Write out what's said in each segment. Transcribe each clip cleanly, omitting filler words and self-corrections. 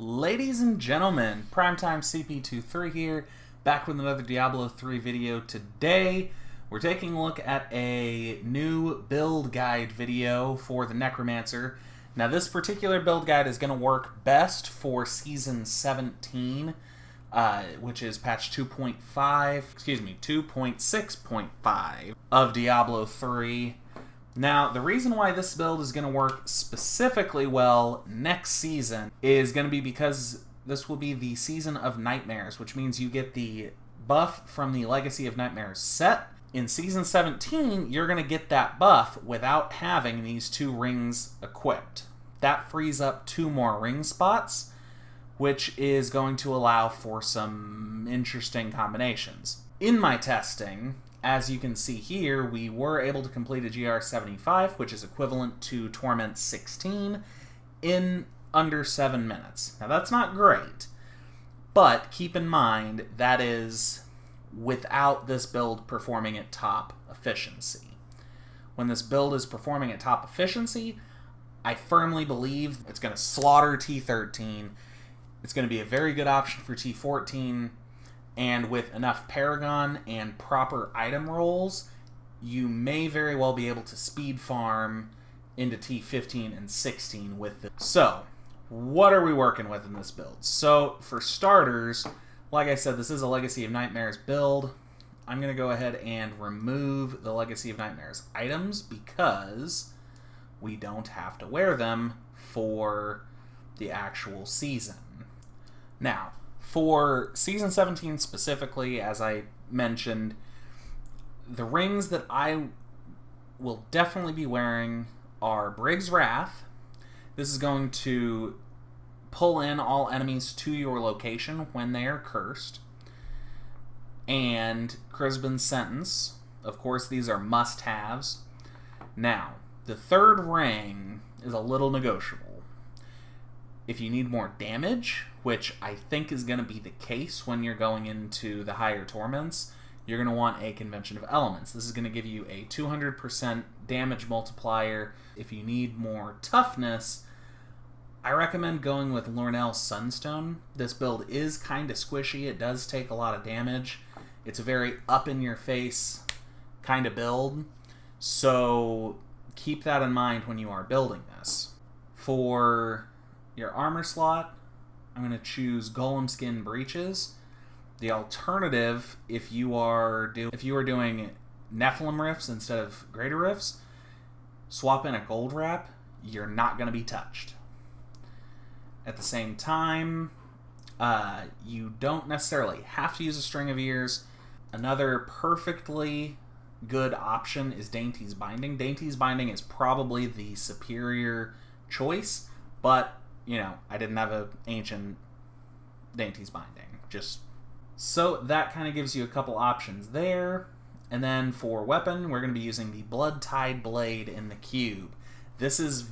Ladies and gentlemen, Primetime CP23 here, back with another Diablo 3 video. Today, we're taking a look at a new build guide video for the Necromancer. Now, this particular build guide is going to work best for Season 17, which is patch 2.6.5 of Diablo 3. Now, the reason why this build is going to work specifically well next season is going to be because this will be the Season of Nightmares, which means you get the buff from the Legacy of Nightmares set. In Season 17, you're going to get that buff without having these 2 rings equipped. That frees up 2 more ring spots, which is going to allow for some interesting combinations. In my testing, as you can see here, we were able to complete a GR 75, which is equivalent to Torment 16, in under 7 minutes. Now, that's not great, but keep in mind that is without this build performing at top efficiency. When this build is performing at top efficiency, I firmly believe it's going to slaughter T13. It's going to be a very good option for T14. And with enough Paragon and proper item rolls, you may very well be able to speed farm into T15 and 16 with this. So, what are we working with in this build? So, for starters, like I said, this is a Legacy of Nightmares build. I'm going to go ahead and remove the Legacy of Nightmares items because we don't have to wear them for the actual season. Now, for Season 17 specifically, as I mentioned, the rings that I will definitely be wearing are Brig's Wrath. This is going to pull in all enemies to your location when they are cursed. And Crisban's Sentence. Of course, these are must-haves. Now, the third ring is a little negotiable. If you need more damage, which I think is going to be the case when you're going into the higher torments, you're going to want a Convention of Elements. This is going to give you a 200% damage multiplier. If you need more toughness, I recommend going with Lornell's Sunstone. This build is kind of squishy. It does take a lot of damage. It's a very up-in-your-face kind of build, so keep that in mind when you are building this. For your armor slot, I'm going to choose Golem Skin Breeches. The alternative, if you are doing Nephilim Rifts instead of Greater Rifts, swap in a Gold Wrap. You're not going to be touched. At the same time, you don't necessarily have to use a String of Ears. Another perfectly good option is Dainty's Binding. Dainty's Binding is probably the superior choice, but you know, I didn't have an ancient Dainty's Binding. So that kind of gives you a couple options there. And then for weapon, we're going to be using the Blood-Tide Blade in the cube. This is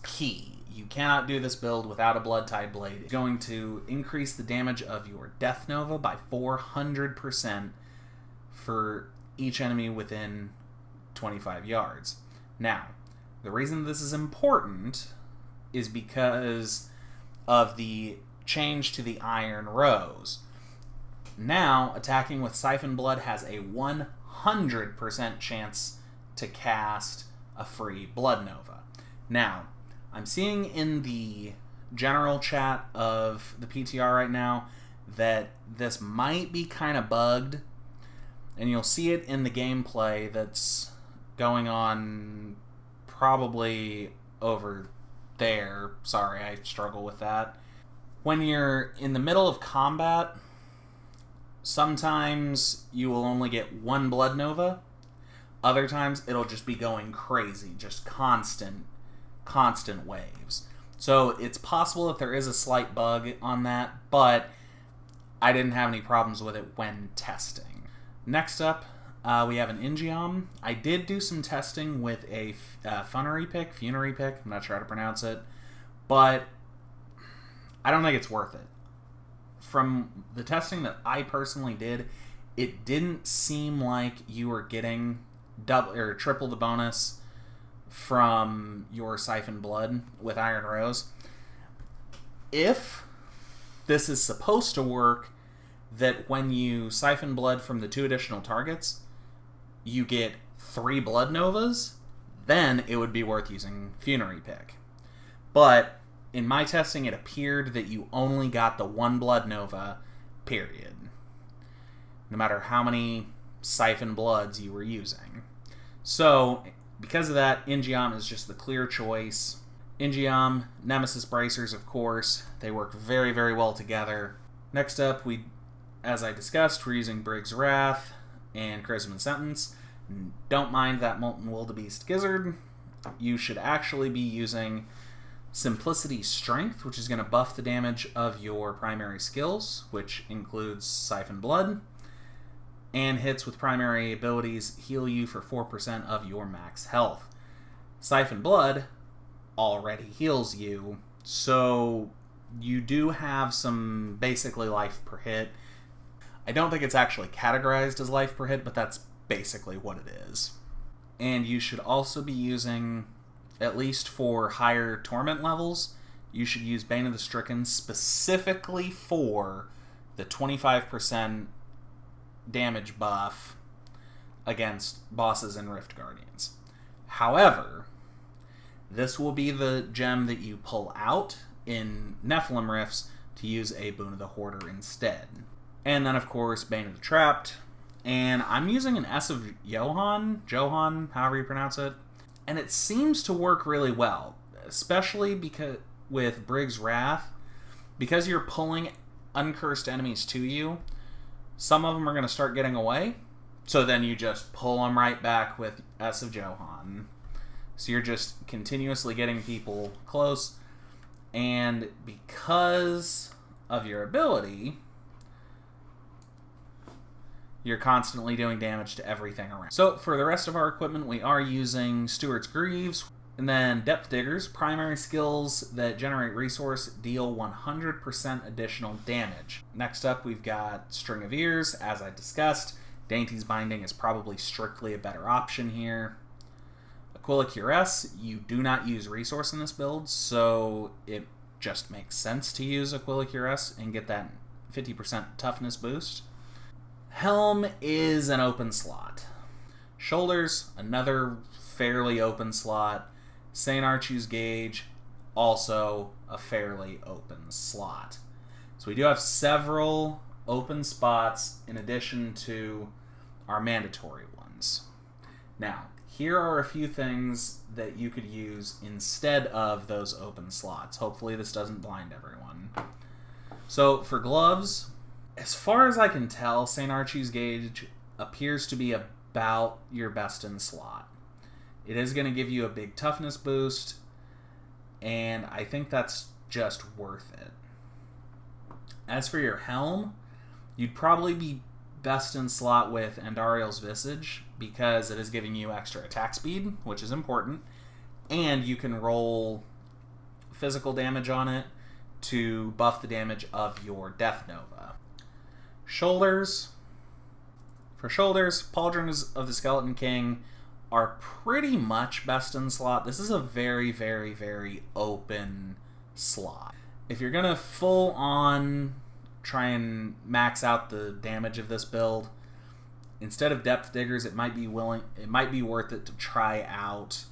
key. You cannot do this build without a Blood-Tide Blade. It's going to increase the damage of your Death Nova by 400% for each enemy within 25 yards. Now, the reason this is important is because of the change to the Iron Rose. Now, attacking with Siphon Blood has a 100% chance to cast a free Blood Nova. Now, I'm seeing in the general chat of the PTR right now that this might be kind of bugged, and you'll see it in the gameplay that's going on probably over there. Sorry, I struggle with that. When you're in the middle of combat, sometimes you will only get 1 Blood Nova. Other times it'll just be going crazy, just constant waves. So it's possible that there is a slight bug on that, but I didn't have any problems with it when testing. Next up, we have an Ingeom. I did do some testing with a Funerary Pick, I'm not sure how to pronounce it, but I don't think it's worth it. From the testing that I personally did, it didn't seem like you were getting double or triple the bonus from your Siphon Blood with Iron Rose. if this is supposed to work, that when you siphon blood from the 2 additional targets, you get 3 blood novas, then it would be worth using Funerary Pick. But in my testing, it appeared that you only got the 1 blood nova, period. No matter how many siphon bloods you were using. So, because of that, Ingeom is just the clear choice. Ingeom, Nemesis Bracers, of course. They work very, very well together. Next up, as I discussed, we're using Brig's Wrath and Charisma Sentence. Don't mind that Molten Wildebeest Gizzard. You should actually be using Simplicity Strength, which is going to buff the damage of your primary skills, which includes Siphon Blood, and hits with primary abilities heal you for 4% of your max health. Siphon Blood already heals you, so you do have some basically life per hit. I don't think it's actually categorized as life per hit, but that's basically what it is. And you should also be using, at least for higher torment levels, you should use Bane of the Stricken specifically for the 25% damage buff against bosses and Rift Guardians. However, this will be the gem that you pull out in Nephilim Rifts to use a Boon of the Hoarder instead. And then, of course, Bane of the Trapped. And I'm using an S of Johan, however you pronounce it. And it seems to work really well, especially because with Brig's Wrath, because you're pulling uncursed enemies to you, some of them are going to start getting away, so then you just pull them right back with S of Johan. So you're just continuously getting people close, and because of your ability, you're constantly doing damage to everything around. So for the rest of our equipment, we are using Stewart's Greaves, and then Depth Diggers, primary skills that generate resource, deal 100% additional damage. Next up, we've got String of Ears, as I discussed. Dainty's Binding is probably strictly a better option here. Aquila Cuirass, you do not use resource in this build, so it just makes sense to use Aquila Cuirass and get that 50% toughness boost. Helm is an open slot. Shoulders, another fairly open slot. St. Archie's Gauge, also a fairly open slot. So we do have several open spots in addition to our mandatory ones. Now, here are a few things that you could use instead of those open slots. Hopefully this doesn't blind everyone. So for gloves, as far as I can tell, St. Archie's Gauge appears to be about your best in slot. It is going to give you a big toughness boost, and I think that's just worth it. As for your helm, you'd probably be best in slot with Andariel's Visage, because it is giving you extra attack speed, which is important, and you can roll physical damage on it to buff the damage of your Death Nova. Shoulders. For shoulders, Pauldrons of the Skeleton King are pretty much best in slot. This is a very, very, very open slot. If you're gonna full on try and max out the damage of this build, instead of Depth Diggers, it might be worth it to try out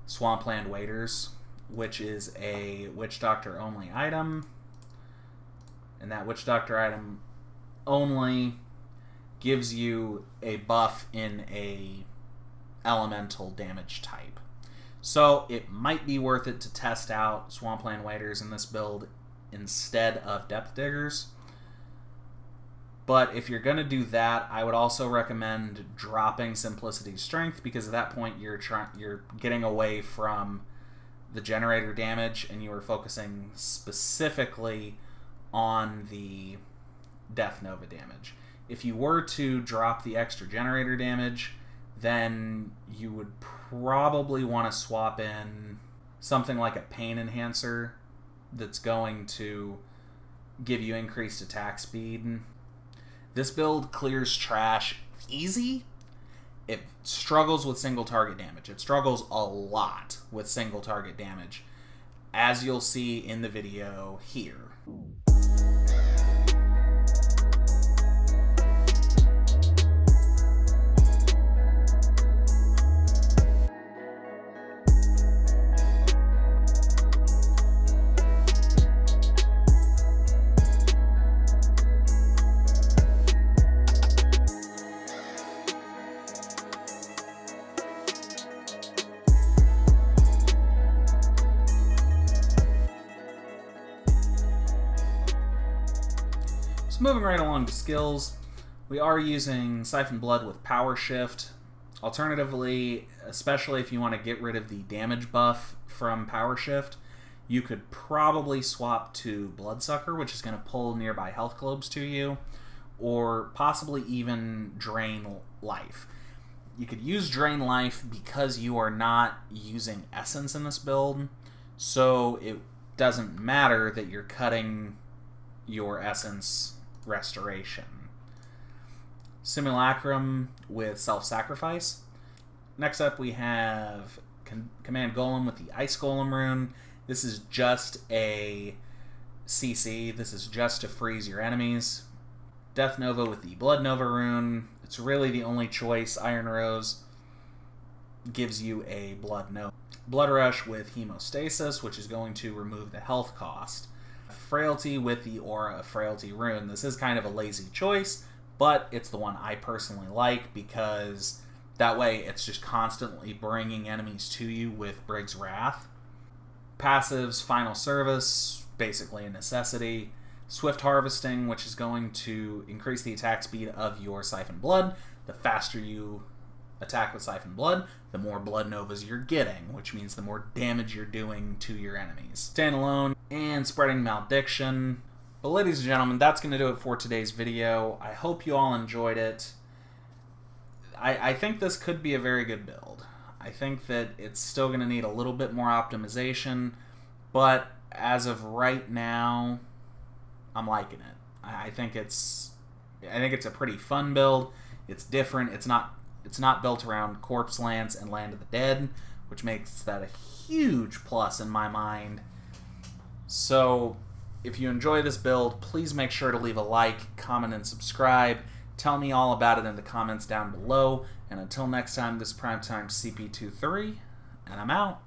Swampland Waders, which is a Witch Doctor only item. And that Witch Doctor item only gives you a buff in a elemental damage type. So it might be worth it to test out Swampland Waders in this build instead of Depth Diggers. But if you're going to do that, I would also recommend dropping Simplicity Strength, because at that point you're getting away from the generator damage and you are focusing specifically on the Death Nova damage. If you were to drop the extra generator damage, then you would probably want to swap in something like a Pain Enhancer that's going to give you increased attack speed. This build clears trash easy. It struggles with single target damage. It struggles a lot with single target damage. as you'll see in the video here. So moving right along to skills, we are using Siphon Blood with Power Shift. Alternatively, especially if you want to get rid of the damage buff from Power Shift, you could probably swap to Bloodsucker, which is going to pull nearby health globes to you, or possibly even Drain Life. You could use Drain Life because you are not using Essence in this build, so it doesn't matter that you're cutting your Essence restoration. Simulacrum with Self-Sacrifice. Next up we have Command Golem with the Ice Golem rune. This is just a CC. This is just to freeze your enemies. Death Nova with the Blood Nova rune. It's really the only choice. Iron Rose gives you a Blood Nova. Blood Rush with Hemostasis, which is going to remove the health cost. Frailty with the Aura of Frailty rune. This is kind of a lazy choice, but it's the one I personally like because that way it's just constantly bringing enemies to you with Brig's Wrath. Passives, Final Service, basically a necessity. Swift Harvesting, which is going to increase the attack speed of your Siphon Blood. The faster you attack with Siphon Blood, the more Blood Novas you're getting, which means the more damage you're doing to your enemies. Standalone and Spreading Malediction. But ladies and gentlemen, that's going to do it for today's video. I hope you all enjoyed it. I think this could be a very good build. I think that it's still going to need a little bit more optimization, but as of right now, I'm liking it. I think it's a pretty fun build. It's different. It's not built around Corpse Lance and Land of the Dead, which makes that a huge plus in my mind. So if you enjoy this build, please make sure to leave a like, comment, and subscribe. Tell me all about it in the comments down below. And until next time, this is Primetime CP23, and I'm out.